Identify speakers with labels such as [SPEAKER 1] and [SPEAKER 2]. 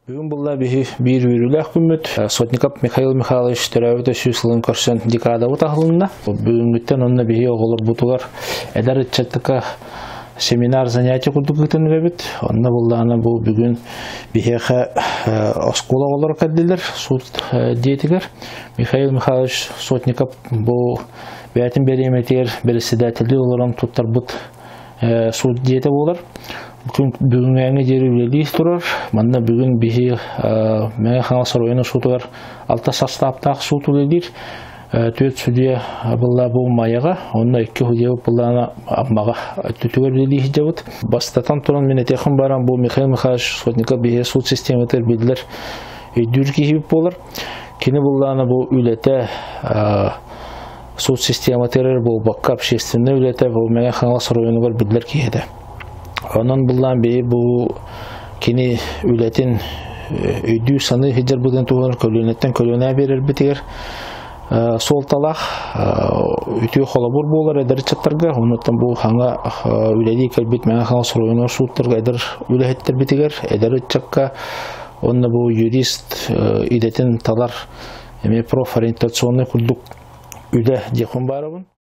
[SPEAKER 1] Бүгін бұлла bir үйрілік күммет. Сотников Михаил Михайлович төрәуіті сүйсілін көрсен декада ұтағылында. Бүгінгіттен онына бігі оғылыр бұтылар әдәр үтчеттікі семинар занятия күрдік күтін өбіт. Онына бұллағына бұл бүгін бігі оскола олар кәдділер, суд диетігер. Михаил Михайлович Сотников бұл бәтін береметер, бересідәтілі оларым тұттар бұт суд диеті болар. Бүгін әңі дері үлелейіз тұрар. Манда бүгін бігі мәңі қаңал саройыны сұтығар алта састаптағы сұт үлелейір. Төт сүдия бұлла бұл майыға, онына 2 хүдеу бұлланы абмаға түтігер үлелейіз девіт. Бастатан тұран мен әтеқін баран бұл Михаил Михайлович Сотников бігі суд систематыр білділер үйдір кейіп болар. Кені бұлланы бұл үлеті суд систематырыр бұл баққа общественный үлеті бұл мәңі қаңал саройынығыр білділер кейеді. Онан бұлдан бей бұл кені үлетін үйді саны хеджер бұдан туғаныр көлінеттен көліне берер бітігер сол талақ үйті қолабыр болар әдір чаттарға. Онаттан бұл хаңа үләді кәлбет мәңі қаңа сұройыныр суыттырға әдір үләхеттер бітігер әдір чакка. Онна бұл юрист идетін талар профориентационный күлдік үлі декун барығын.